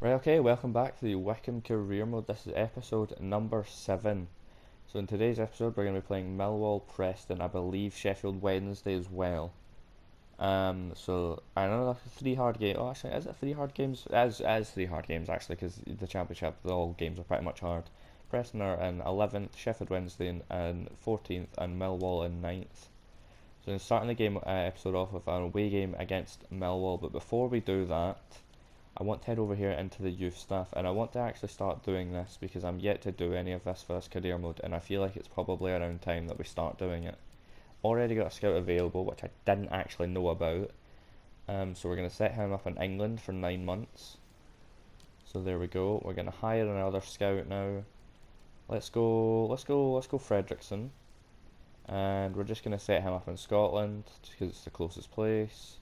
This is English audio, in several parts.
Right, okay, welcome back to the Wycombe Career Mode. This is episode number 7. So in today's episode we're going to be playing Millwall, Preston, I believe Sheffield Wednesday as well. So I know that's three hard games. Oh, actually, is it three hard games? As three hard games actually, because the Championship, all games are pretty much hard. Preston are in 11th, Sheffield Wednesday in 14th, and Millwall in 9th. So I'm starting the game episode off with an away game against Millwall, but before we do that, I want to head over here into the youth stuff, and I want to actually start doing this because I'm yet to do any of this for this career mode, and I feel like it's probably around time that we start doing it. Already got a scout available, which I didn't actually know about. So we're going to set him up in England for 9 months. So there we go. We're going to hire another scout now. Let's go Fredrickson. And we're just going to set him up in Scotland, just because it's the closest place.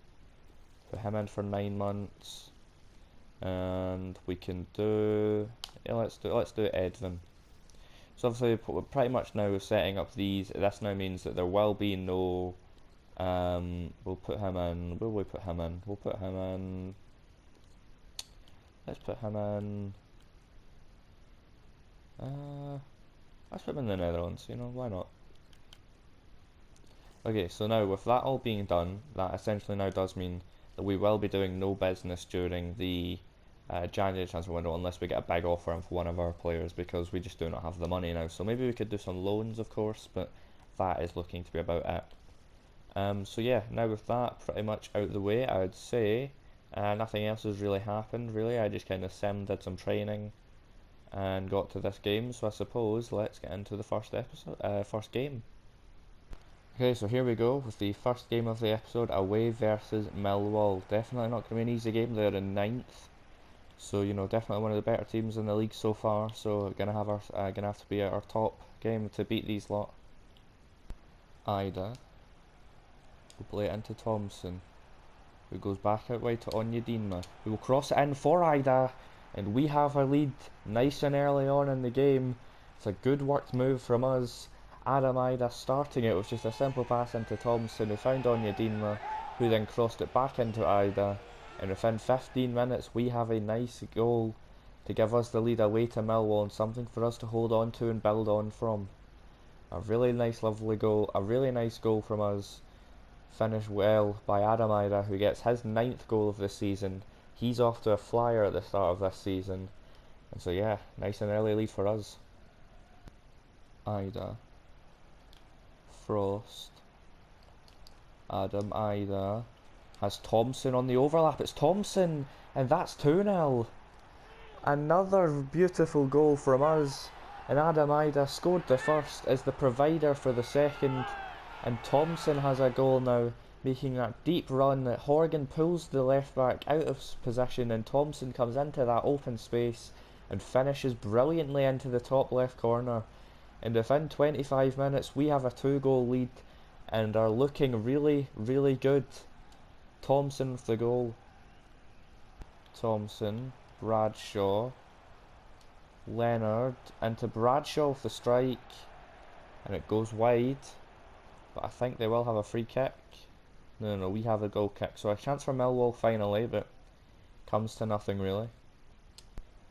Put him in for 9 months. And we can do, yeah, let's do Edvin. So obviously we're pretty much now setting up these. This now means that there will be no we'll put him in, where will we put him in? We'll put him in, let's put him in let's put him in the Netherlands, why not? Okay, so now with that all being done, that essentially now does mean that we will be doing no business during the January transfer window unless we get a big offer for one of our players, because we just do not have the money now. So maybe we could do some loans, of course, but that is looking to be about it. So yeah, now with that pretty much out of the way, I would say nothing else has really happened, really. I just kind of did some training and got to this game, so I suppose let's get into the first game. Okay, so here we go with the first game of the episode, away versus Millwall. Definitely not going to be an easy game. They're in 9th, so definitely one of the better teams in the league so far. So gonna have to be our top game to beat these lot. Idah will play it into Thompson, who goes back out wide to Onyedinma, who will cross it in for Idah, and we have our lead nice and early on in the game. It's a good worked move from us. Idah starting it with just a simple pass into Thompson, who found Onyedinma, who then crossed it back into Idah, and within 15 minutes we have a nice goal to give us the lead away to Millwall, and something for us to hold on to and build on from. A really nice, lovely goal, a really nice goal from us, finished well by Idah, who gets his 9th goal of the season. He's off to a flyer at the start of this season, and so yeah, nice and early lead for us. Idah, Frost, Idah has Thompson on the overlap. It's Thompson, and that's 2-0. Another beautiful goal from us, and Idah scored the first, is the provider for the second, and Thompson has a goal now, making that deep run that Horgan pulls the left back out of position, and Thompson comes into that open space and finishes brilliantly into the top left corner. And within 25 minutes we have a 2-goal lead and are looking really, really good. Thompson with the goal. Thompson, Bradshaw, Leonard into Bradshaw with the strike, and it goes wide, but I think they will have a free kick. No, we have a goal kick, so a chance for Millwall finally, but comes to nothing really.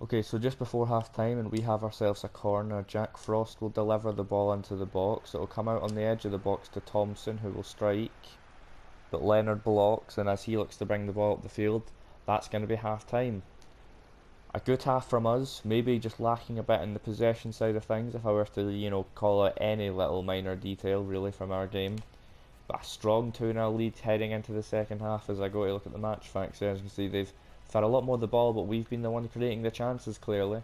Okay, so just before half time, and we have ourselves a corner. Jack Frost will deliver the ball into the box. It will come out on the edge of the box to Thompson, who will strike, but Leonard blocks, and as he looks to bring the ball up the field, that's going to be half time. A good half from us, maybe just lacking a bit in the possession side of things, if I were to call it any little minor detail really from our game. But a strong 2-0 lead heading into the second half. As I go to look at the match facts, as you can see, they've had a lot more of the ball, but we've been the one creating the chances clearly.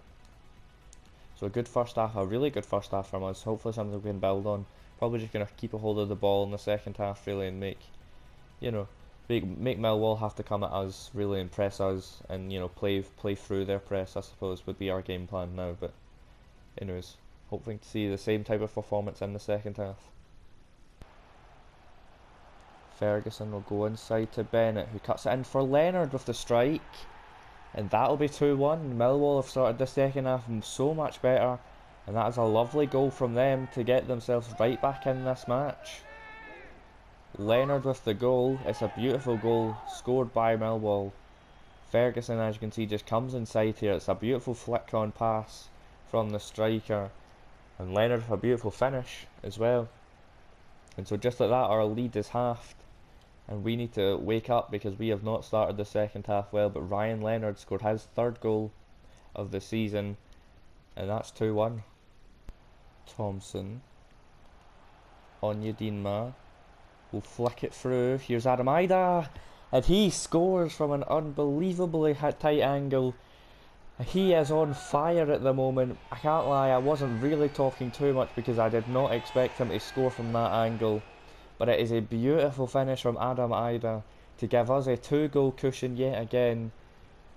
So a good first half, a really good first half from us. Hopefully something we can build on. Probably just going to keep a hold of the ball in the second half really, and make Millwall have to come at us really and press us, and play through their press, I suppose, would be our game plan now. But anyways, hoping to see the same type of performance in the second half. Ferguson will go inside to Bennett, who cuts it in for Leonard with the strike, and that'll be 2-1. Millwall have started the second half so much better, and that is a lovely goal from them to get themselves right back in this match. Leonard with the goal. It's a beautiful goal scored by Millwall. Ferguson, as you can see, just comes inside here. It's a beautiful flick on pass from the striker, and Leonard with a beautiful finish as well. And so just like that, our lead is halved, and we need to wake up because we have not started the second half well. But Ryan Leonard scored his third goal of the season, and that's 2-1. Thompson on Yadinma will flick it through. Here's Adam Idah, and he scores from an unbelievably tight angle. He is on fire at the moment. I can't lie, I wasn't really talking too much because I did not expect him to score from that angle. But it is a beautiful finish from Adam Idah to give us a 2-goal cushion yet again.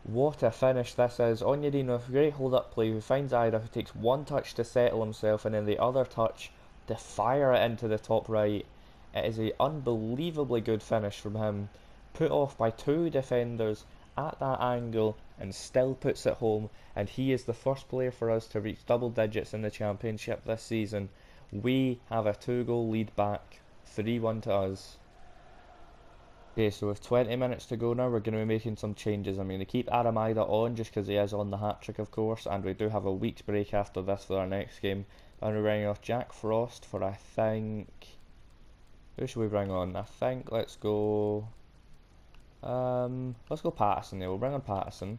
What a finish this is. Onyedin with great hold-up play, who finds Idah, who takes one touch to settle himself, and then the other touch to fire it into the top right. It is an unbelievably good finish from him, put off by two defenders at that angle, and still puts it home. And he is the first player for us to reach double digits in the championship this season. We have a 2-goal lead back, 3-1 to us. Okay, so with 20 minutes to go now, we're going to be making some changes. I'm going to keep Adam Idah on just because he is on the hat-trick, of course, and we do have a week's break after this for our next game. I'm going to bring off Jack Frost for, I think... Who should we bring on? I think let's go Patterson. Yeah, we'll bring on Patterson.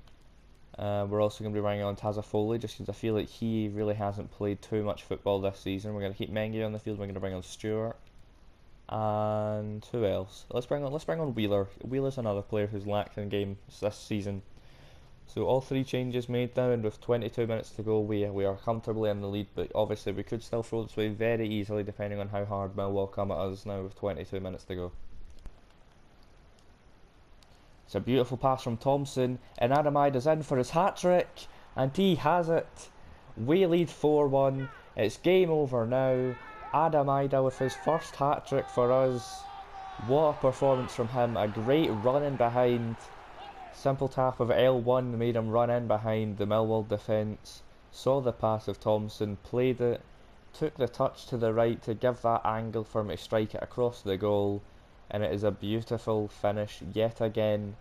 We're also going to be bringing on Taza Foley just because I feel like he really hasn't played too much football this season. We're going to keep Mengi on the field. We're going to bring on Stewart. And who else? Let's bring on Wheeler. Wheeler's another player who's lacked in games this season. So all three changes made now, and with 22 minutes to go, we are comfortably in the lead. But obviously we could still throw this away very easily, depending on how hard Millwall come at us now with 22 minutes to go. It's a beautiful pass from Thompson, and Adam Idah's in for his hat-trick, and he has it. We lead 4-1. It's game over now. Adam Idah with his first hat-trick for us. What a performance from him. A great run in behind. Simple tap of L1 made him run in behind the Millwall defence. Saw the pass of Thompson, played it, took the touch to the right to give that angle for him to strike it across the goal. And it is a beautiful finish yet again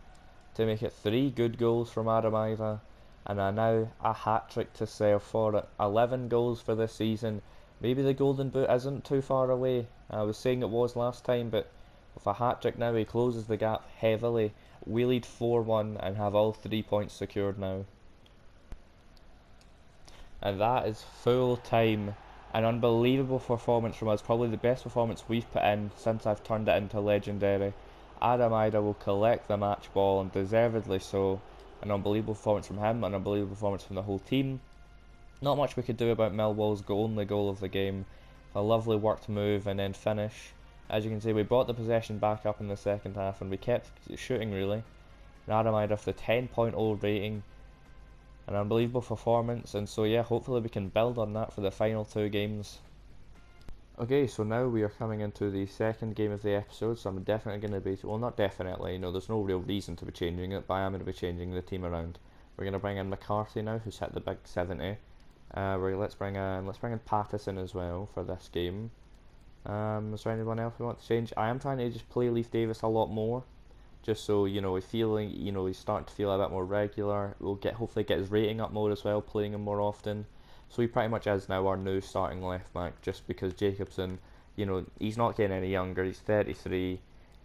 to make it 3 good goals from Adam Idah. And now a hat-trick to serve for it. 11 goals for this season. Maybe the golden boot isn't too far away. I was saying it was last time, but with a hat-trick now he closes the gap heavily. We lead 4-1 and have all 3 points secured now. And that is full time. An unbelievable performance from us. Probably the best performance we've put in since I've turned it into legendary. Adam Idah will collect the match ball, and deservedly so. An unbelievable performance from him, an unbelievable performance from the whole team. Not much we could do about Millwall's only goal of the game. A lovely worked move and then finish. As you can see, we brought the possession back up in the second half, and we kept shooting really. And Adam Idah with the 10.0 rating. An unbelievable performance, and so yeah, hopefully we can build on that for the final 2 games. Okay, so now we are coming into the second game of the episode, so I'm definitely going to be, well, not definitely, there's no real reason to be changing it, but I am going to be changing the team around. We're going to bring in McCarthy now, who's hit the big 70. Let's bring in Patterson as well for this game. Is there anyone else we want to change? I am trying to just play Leif Davis a lot more, just so we're feeling, he's starting to feel a bit more regular. We'll hopefully get his rating up more as well, playing him more often. So he pretty much is now our new starting left back, just because Jacobson, he's not getting any younger. He's 33.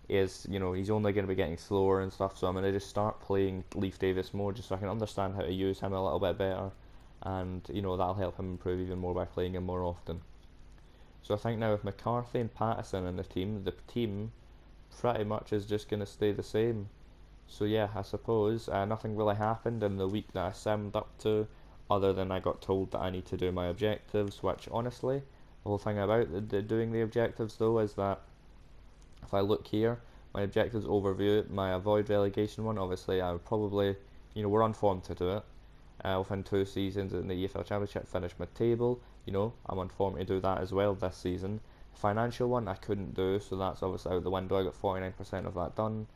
He's only going to be getting slower and stuff. So I'm going to just start playing Leif Davis more, just so I can understand how to use him a little bit better, and that'll help him improve even more by playing him more often. So I think now with McCarthy and Patterson in the team pretty much is just going to stay the same. So yeah, I suppose nothing really happened in the week that I simmed up to, other than I got told that I need to do my objectives, which honestly, the whole thing about doing the objectives though is that if I look here, my objectives overview, my avoid relegation one, obviously I would probably, we're on form to do it. Within 2 seasons in the EFL Championship, finish mid-table, I'm on form to do that as well this season. The financial one I couldn't do, so that's obviously out the window. I got 49% of that done.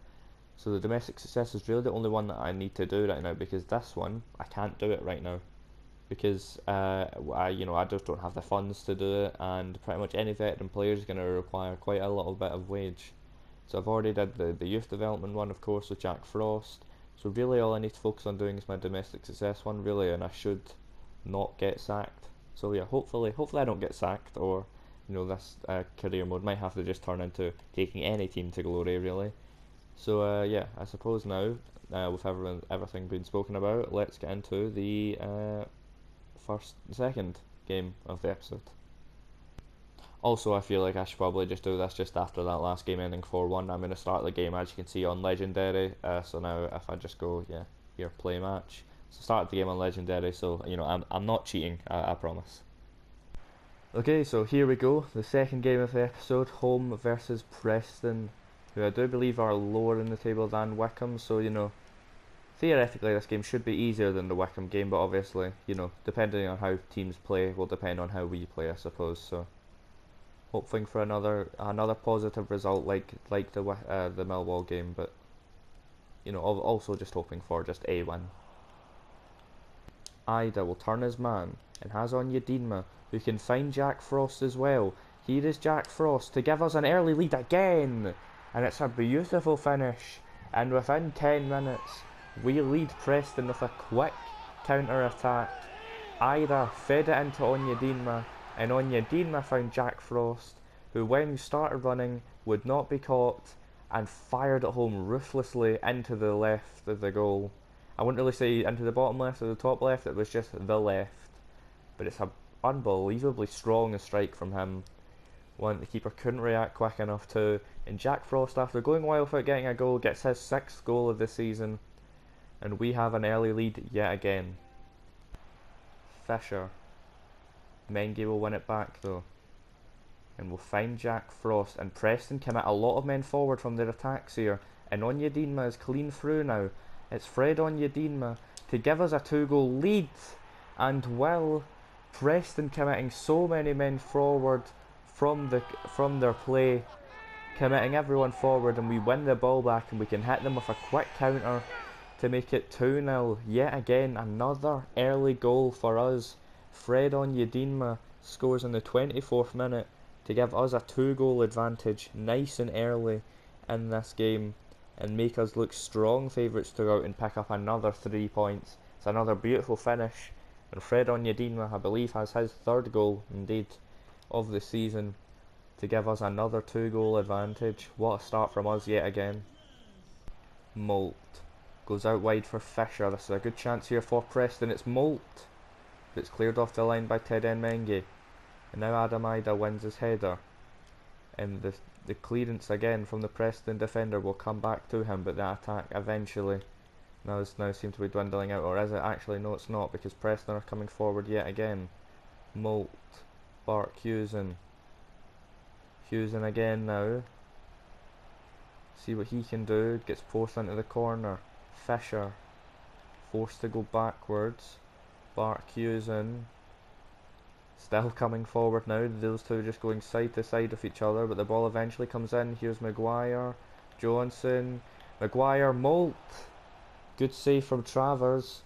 So the domestic success is really the only one that I need to do right now, because this one, I can't do it right now. Because I just don't have the funds to do it, and pretty much any veteran player is going to require quite a little bit of wage. So I've already did the youth development one, of course, with Jack Frost. So really all I need to focus on doing is my domestic success one, really, and I should not get sacked. So yeah, hopefully I don't get sacked, or this career mode might have to just turn into taking any team to glory, really. So yeah, I suppose now, with everything being spoken about, let's get into the second game of the episode. Also, I feel like I should probably just do this just after that last game ending 4-1. I'm going to start the game, as you can see, on Legendary. So now if I just go, yeah, here, play match. So start the game on Legendary, so, I'm not cheating, I promise. Okay, so here we go. The second game of the episode, home versus Preston, who I do believe are lower in the table than Wycombe. So, theoretically this game should be easier than the Wycombe game, but obviously, depending on how teams play will depend on how we play, I suppose. So hoping for another positive result like the Millwall game, but also just hoping for just a win. Idah will turn his man and has on Yedinma, who can find Jack Frost as well. Here is Jack Frost to give us an early lead again, and it's a beautiful finish. And within 10 minutes, we lead Preston with a quick counter attack. Idah fed it into Onyedinma, and Onyedinma found Jack Frost, who when he started running would not be caught, and fired it home ruthlessly into the left of the goal. I wouldn't really say into the bottom left or the top left, it was just the left. But it's an unbelievably strong strike from him. One the keeper couldn't react quick enough to, and Jack Frost, after going a while without getting a goal, gets his 6th goal of the season, and we have an early lead yet again. Fisher. Mengi will win it back though, and we'll find Jack Frost, and Preston commit a lot of men forward from their attacks here, and Onyedinma is clean through now. It's Fred Onyedinma to give us a 2-goal lead, and will Preston committing so many men forward from their play, committing everyone forward, and we win the ball back, and we can hit them with a quick counter to make it 2-0. Yet again, another early goal for us. Fred Onyedinma scores in the 24th minute to give us a 2-goal advantage nice and early in this game, and make us look strong favourites to go out and pick up another 3 points. It's another beautiful finish, and Fred Onyedinma, I believe, has his 3rd goal indeed of the season to give us another 2-goal advantage. What a start from us yet again. Molt goes out wide for Fisher. This is a good chance here for Preston. It's Molt, but it's cleared off the line by Ted Mengi, and now Adam Idah wins his header, and the clearance again from the Preston defender will come back to him, but that attack eventually now seems to be dwindling out. Or is it actually? No, it's not, because Preston are coming forward yet again. Molt, Bart Hewson again now. See what he can do. Gets forced into the corner. Fisher forced to go backwards. Bart Hewson still coming forward now. Those two just going side to side with each other, but the ball eventually comes in. Here's Maguire, Johnson, Maguire, Molt. Good save from Travers.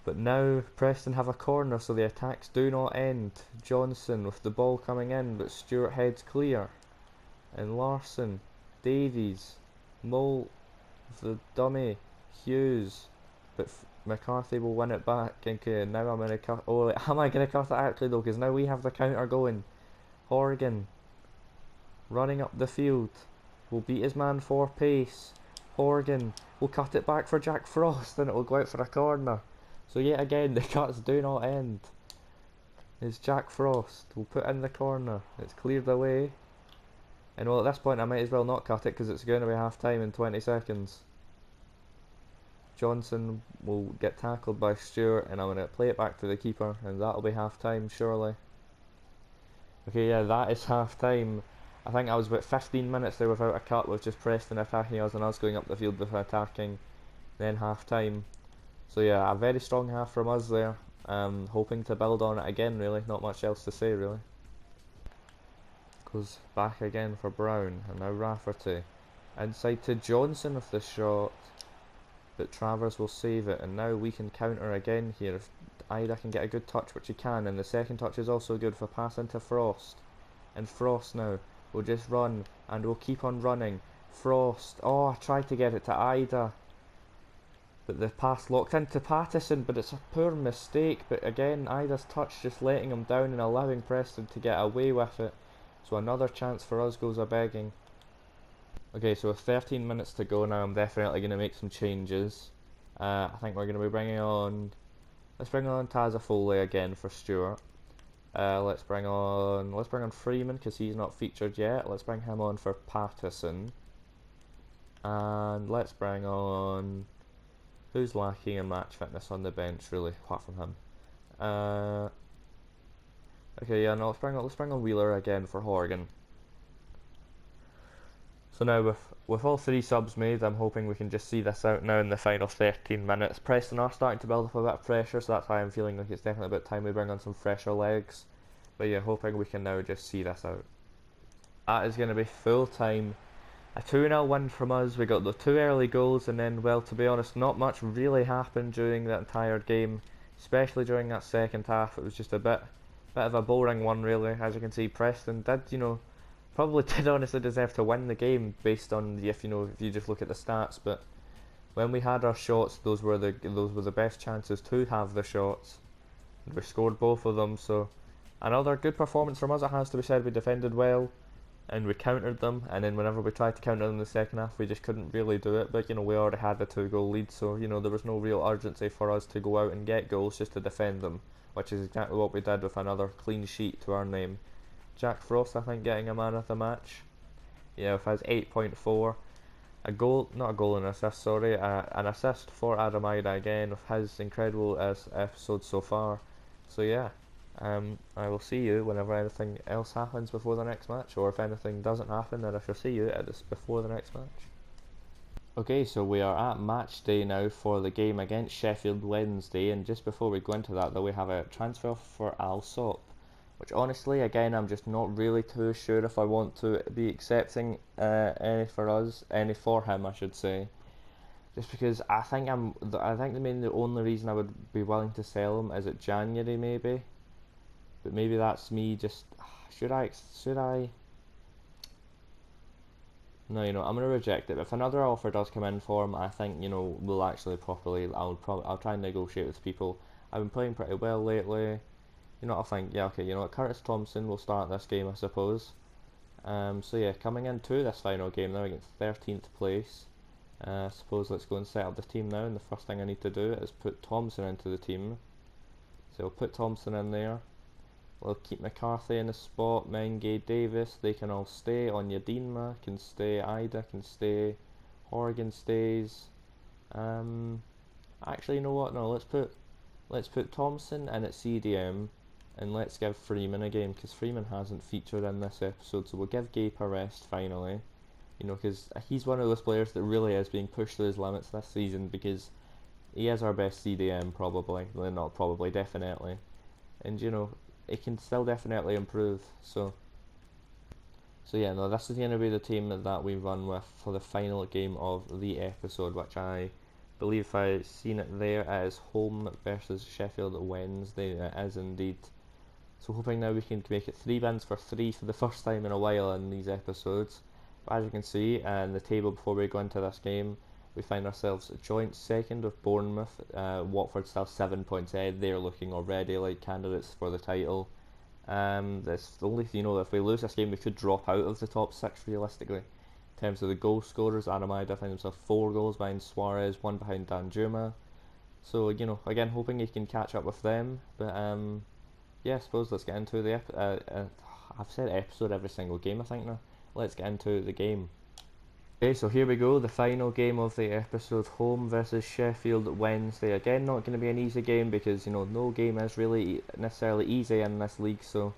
But now Preston have a corner, so the attacks do not end. Johnson with the ball coming in, but Stewart heads clear. And Larson, Davies, Molt, the dummy, Hughes, but McCarthy will win it back. Okay, now I'm going to cut. Oh, am I going to cut it actually though? Because now we have the counter going. Horgan running up the field will beat his man for pace. Horgan will cut it back for Jack Frost, and it will go out for a corner. So yet again, the cuts do not end. It's Jack Frost will put in the corner. It's cleared away. And well, at this point I might as well not cut it, because it's going to be half time in 20 seconds. Johnson will get tackled by Stewart, and I'm going to play it back to the keeper, and that'll be half time surely. Okay, yeah, that is half time. I think I was about 15 minutes there without a cut, with just Preston attacking us and us going up the field with attacking. Then half time. So yeah, a very strong half from us there. Hoping to build on it again, really. Not much else to say, really. Goes back again for Brown, and now Rafferty. Inside to Johnson with the shot, but Travers will save it, and now we can counter again here. If Idah can get a good touch, which he can, and the second touch is also good for pass into Frost. And Frost now will just run, and will keep on running. Frost, oh, I tried to get it to Idah, But the pass locked into Pattison, but it's a poor mistake. But again, Idah's touch just letting him down and allowing Preston to get away with it. So another chance for us goes a begging. Okay, so with 13 minutes to go now, I'm definitely going to make some changes. I think we're going to be bringing on... Let's bring on Tazza again for Stewart. Let's bring on Freeman because he's not featured yet. Let's bring him on for Pattison. And let's bring on... Who's lacking in match fitness on the bench, really, apart from him? Okay, yeah, no, let's bring on Wheeler again for Horgan. So now with all 3 subs made, I'm hoping we can just see this out now in the final 13 minutes. Preston are starting to build up a bit of pressure, so that's why I'm feeling like it's definitely about time we bring on some fresher legs. But yeah, hoping we can now just see this out. That is going to be full time. A 2-0 win from us. We got the 2 early goals, and then, well, to be honest, not much really happened during that entire game, especially during that second half. It was just a bit of a boring one, really. As you can see, Preston did, probably did honestly deserve to win the game based on if you just look at the stats. But when we had our shots, those were the best chances to have the shots, and we scored both of them. So another good performance from us. It has to be said. We defended well, and we countered them, and then whenever we tried to counter them in the second half, we just couldn't really do it. But we already had the 2-goal lead, so there was no real urgency for us to go out and get goals, just to defend them, which is exactly what we did with another clean sheet to our name. Jack Frost, I think, getting a man of the match. Yeah, with his 8.4, not a goal and assist, sorry, an assist for Adam Idah again with his incredible episode so far. So yeah. I will see you whenever anything else happens before the next match, or if anything doesn't happen, then I shall see you before the next match. Okay, so we are at match day now for the game against Sheffield Wednesday, and just before we go into that, though, we have a transfer for Alsop, which honestly, again, I'm just not really too sure if I want to be accepting any for him, I should say. Just because I think the only reason I would be willing to sell him is at January, maybe. But maybe that's me just... Should I? No, I'm going to reject it. But if another offer does come in for him, I think, we'll actually I'll try and negotiate with people. I've been playing pretty well lately. I think, yeah, okay, Curtis Thompson will start this game, I suppose. So yeah, coming into this final game now against 13th place. I suppose let's go and set up the team now, and the first thing I need to do is put Thompson into the team. So we'll put Thompson in there. We'll keep McCarthy in the spot, Menge, Davis, they can all stay. Onyedinma can stay, Idah can stay, Horgan stays. Actually, you know what? No, let's put Thompson in at CDM, and let's give Freeman a game, because Freeman hasn't featured in this episode. So we'll give Gape a rest finally, because he's one of those players that really is being pushed to his limits this season, because he is our best CDM probably, well, not probably, definitely, and it can still definitely improve. So yeah, no, this is going to be the team that we run with for the final game of the episode, which I believe I've seen it there. It is home versus Sheffield Wednesday. It is indeed. So hoping now we can make it 3 wins for 3 for the first time in a while in these episodes. But as you can see in the table before we go into this game, we find ourselves joint second with Bournemouth. Watford still 7 points ahead. They're looking already like candidates for the title. That's only if we lose this game, we could drop out of the top 6 realistically. In terms of the goal scorers, Adam Idah finds himself 4 goals behind Suarez, 1 behind Danjuma. So again, hoping he can catch up with them. But yeah, I suppose let's get into the I've said episode every single game, I think now. Let's get into the game. Okay, so here we go, the final game of the episode, home versus Sheffield Wednesday. Again, not going to be an easy game because, no game is really necessarily easy in this league, so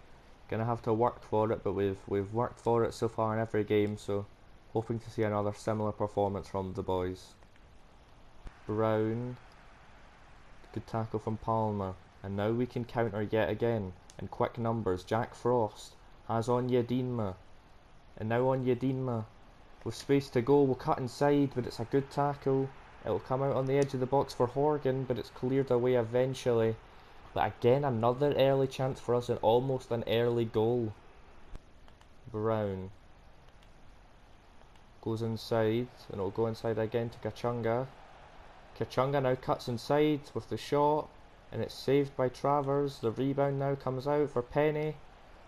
going to have to work for it, but we've worked for it so far in every game, so hoping to see another similar performance from the boys. Brown, good tackle from Palmer, and now we can counter yet again, in quick numbers. Jack Frost has Onyedinma, and now Onyedinma. With space to go, we'll cut inside, but it's a good tackle. It'll come out on the edge of the box for Horgan, but it's cleared away eventually. But again, another early chance for us and almost an early goal. Brown goes inside, and it'll go inside again to Kachunga. Kachunga now cuts inside with the shot, and it's saved by Travers. The rebound now comes out for Penny.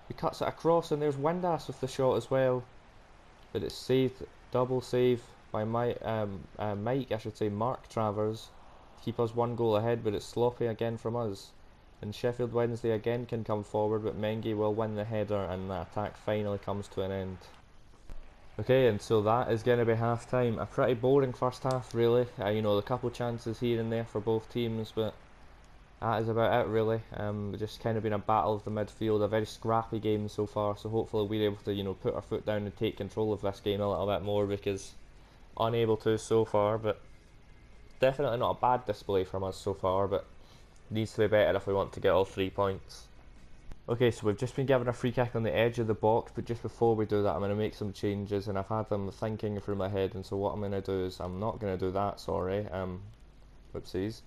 He cuts it across, and there's Windass with the shot as well. But it's saved, double save by Mike, I should say Mark Travers. Keep us 1 goal ahead, but it's sloppy again from us. And Sheffield Wednesday again can come forward, but Mengi will win the header, and the attack finally comes to an end. Okay, and so that is going to be half time. A pretty boring first half, really. You know, a couple chances here and there for both teams, but that is about it, really. Just kind of been a battle of the midfield, a very scrappy game so far. So hopefully we're able to, you know, put our foot down and take control of this game a little bit more, because unable to so far. But definitely not a bad display from us so far, but needs to be better if we want to get all 3 points. Okay, so we've just been given a free kick on the edge of the box, but just before we do that I'm going to make some changes, and I've had them thinking through my head, and so what I'm going to do is, I'm not going to do that, sorry, whoopsies.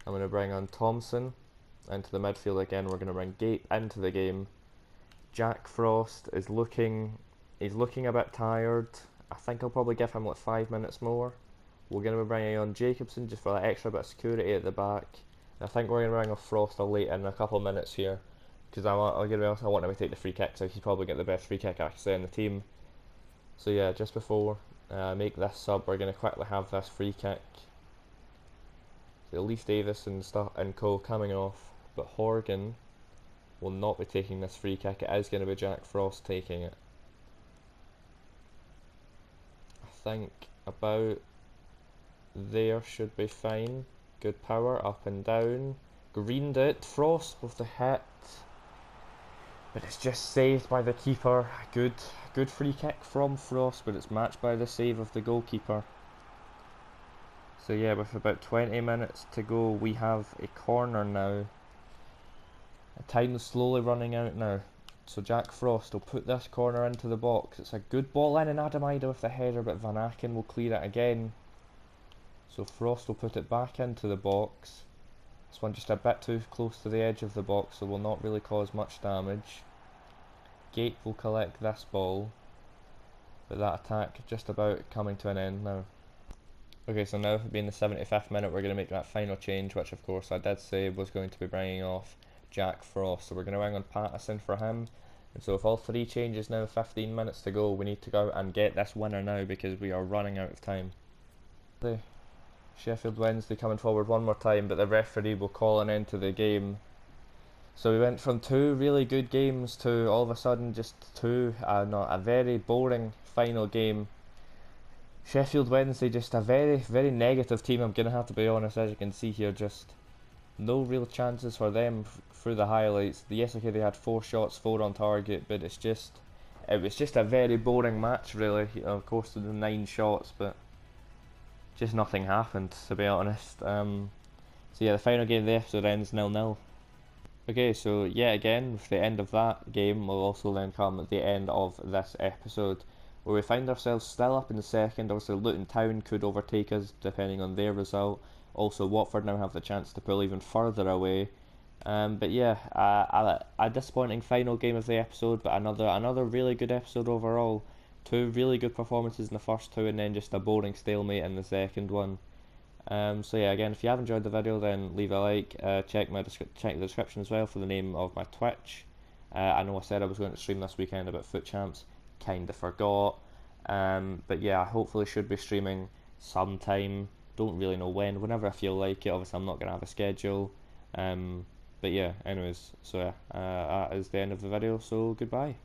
I'm going to bring on Thompson into the midfield again. We're going to bring Gape into the game. Jack Frost is he's looking a bit tired. I think I'll probably give him like 5 minutes more. We're going to be bringing on Jacobson just for that extra bit of security at the back. And I think we're going to bring on Frost late in a couple of minutes here, because I want him to take the free kick, so he's probably get the best free kick actually in the team. So yeah, just before I make this sub, we're going to quickly have this free kick. So Leif Davis and co coming off, but Horgan will not be taking this free kick. It is going to be Jack Frost taking it. I think about there should be fine. Good power up and down. Greened it. Frost with the hit. But it's just saved by the keeper. Good free kick from Frost, but it's matched by the save of the goalkeeper. So yeah, with about 20 minutes to go, we have a corner now. Time is slowly running out now. So Jack Frost will put this corner into the box. It's a good ball in, and Adam Idah with the header, but Van Aken will clear it again. So Frost will put it back into the box. This one just a bit too close to the edge of the box, so will not really cause much damage. Gape will collect this ball, but that attack just about coming to an end now. Okay, so now being the 75th minute, we're going to make that final change, which of course I did say was going to be bringing off Jack Frost. So we're going to bring on Pattison for him. And so with all 3 changes now, 15 minutes to go, we need to go out and get this winner now, because we are running out of time. Sheffield Wednesday coming forward one more time, but the referee will call an end to the game. So we went from 2 really good games to all of a sudden just a very boring final game. Sheffield Wednesday, just a very, very negative team, I'm going to have to be honest. As you can see here, just no real chances for them through the highlights. Yes, okay, they had 4 shots, 4 on target, but it was just a very boring match really. Of course, there were 9 shots, but just nothing happened, to be honest. So yeah, the final game of the episode ends 0-0. Okay, so yet again, with the end of that game will also then come at the end of this episode, where we find ourselves still up in the second. Obviously Luton Town could overtake us depending on their result. Also Watford now have the chance to pull even further away. But yeah, a disappointing final game of the episode, but another really good episode overall. 2 really good performances in the first 2, and then just a boring stalemate in the second one. So yeah, again, if you have enjoyed the video, then leave a like. Check the description as well for the name of my Twitch. I know I said I was going to stream this weekend about Foot Champs, kinda forgot. But yeah, I hopefully should be streaming sometime. Don't really know when. Whenever I feel like it. Obviously, I'm not going to have a schedule. But yeah, anyways, so yeah, that is the end of the video. So goodbye.